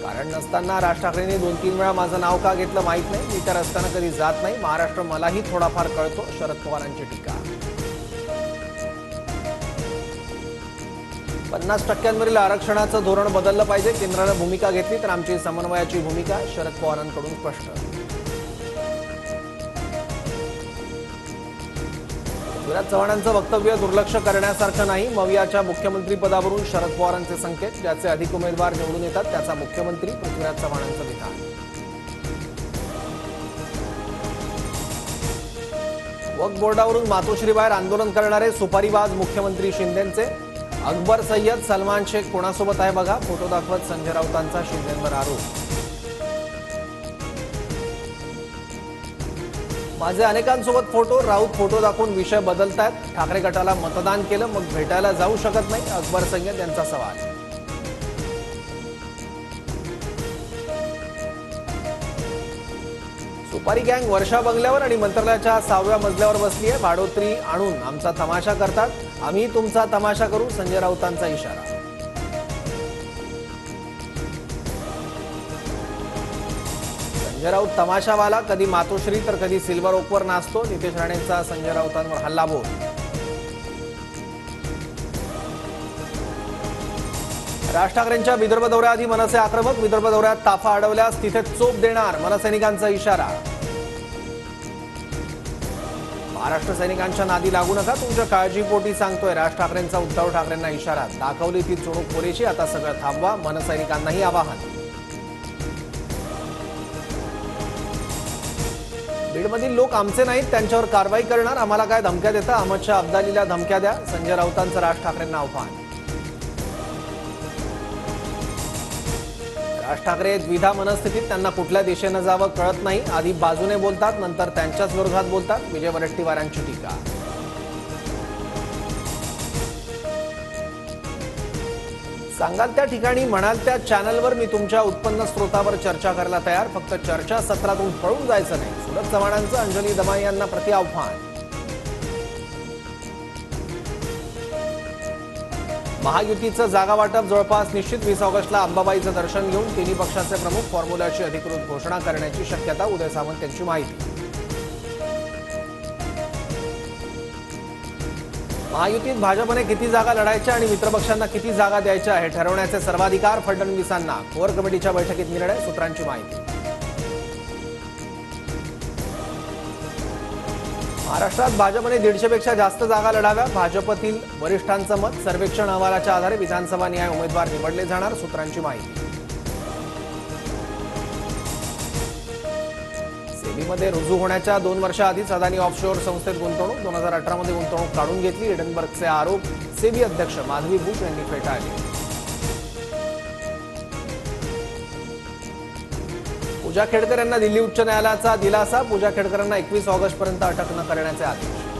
कारण नसताना राज ठाकरेंनी 2-3 वेळा माझं नाव का घेतलं माहित नाही. मी तर असताना कधी जात नाही. महाराष्ट्र मलाही थोडाफार कळतो. शरद पवारांची टीका. 50% आरक्षणाचं धोरण बदललं पाहिजे. केंद्रानं भूमिका घेतली तर आमची समन्वयाची भूमिका. शरद पवारांकडून स्पष्ट. पृथ्वीराज चव्हाणांचं वक्तव्य दुर्लक्ष करण्यासारखं नाही. मवियाच्या मुख्यमंत्रीपदावरून शरद पवारांचे संकेत. ज्याचे अधिक उमेदवार निवडून येतात त्याचा मुख्यमंत्री. पृथ्वीराज चव्हाणांचं विधान. वक्फ बोर्डावरून मातोश्रीबाहेर आंदोलन करणारे सुपारीबाज मुख्यमंत्री शिंदेंचे. अकबर सय्यद सलमान शेख कोणासोबत आहे बघा. फोटो दाखवत संजय राऊतांचा शिंदेंवर आरोप. माझे अनेकांसोबत फोटो. राऊत फोटो दाखवून विषय बदलतायत. ठाकरे गटाला मतदान केलं मग भेटायला जाऊ शकत नाही. अकबर सय्यद यांचा सवाल. सुपारी गँग वर्षा बंगल्यावर आणि मंत्रालयाच्या 6व्या मजल्यावर बसली आहे. भाडोत्री आणून आमचा तमाशा करतात. आम्ही तुमचा तमाशा करू. संजय राऊतांचा इशारा. संजय राऊत तमाशावाला. कधी मातोश्री तर कधी सिल्वर ओकवर नाचतो. नितेश राणेंचा संजय राऊतांवर हल्लाबोल. राज ठाकरेंच्या विदर्भ दौऱ्याआधी मनसे आक्रमक. विदर्भ दौऱ्यात ताफा अडवल्यास तिथे चोप देणार. मनसैनिकांचा इशारा. महाराष्ट्र सैनिकांच्या नादी लागू नका. तुमच्या काळजीपोटी सांगतोय. राज ठाकरेंचा उद्धव ठाकरेंना इशारा. दाखवली ती चुणूक पुरेशी. आता सगळं थांबवा. मनसैनिकांनाही आवाहन. बीडमधील लोक आमचे नाहीत. त्यांच्यावर कारवाई करणार. आम्हाला काय धमक्या देता. अहमद शाह अब्दालीला धमक्या द्या. संजय राऊतांचं राज ठाकरेंना आव्हान. राज ठाकरे द्विधा मनस्थितीत. त्यांना कुठल्या दिशेनं जावं कळत नाही. आधी बाजूने बोलतात नंतर त्यांच्याच विरोधात बोलतात. विजय वडेट्टीवारांची टीका. सांगाल त्या ठिकाणी म्हणाल त्या चॅनलवर मी तुमच्या उत्पन्न स्रोतावर चर्चा करायला तयार. फक्त चर्चा सत्रातून पळून जायचं नाही. सुरत चव्हाणांचं अंजली दमाई यांना प्रति आव्हान. महायुतीचं जागा वाटप जवळपास निश्चित. 20 ऑगस्टला अंबाबाईचं दर्शन घेऊन तिन्ही पक्षाचे प्रमुख फॉर्म्युल्याची अधिकृत घोषणा करण्याची शक्यता. उदय सामंत यांची माहिती. महायुतीत भाजपने किती जागा लढायच्या आणि मित्रपक्षांना किती जागा द्यायच्या हे ठरवण्याचे सर्वाधिकार फडणवीसांना. कोर कमिटीच्या बैठकीत निर्णय. सूत्रांची माहिती. महाराष्ट्रात भाजपने 150 पेक्षा जास्त जागा लढाव्या. भाजपतील वरिष्ठांचं मत. सर्वेक्षण अहवालाच्या आधारे विधानसभा निहाय उमेदवार निवडले जाणार. सूत्रांची माहिती. सेबीमध्ये रुजू होण्याच्या 2 वर्षाआधीच अदानी ऑफशोअर संस्थेत गुंतवणूक. 2018 मध्ये गुंतवणूक काढून घेतली. एडनबर्गचे आरोप सेबी अध्यक्ष माधवी बुश यांनी फेटाळले. पूजा खेडकर यांना दिल्ली उच्च न्यायालयाचा दिलासा. पूजा खेडकरांना 21 ऑगस्टपर्यंत अटक न करण्याचे आदेश.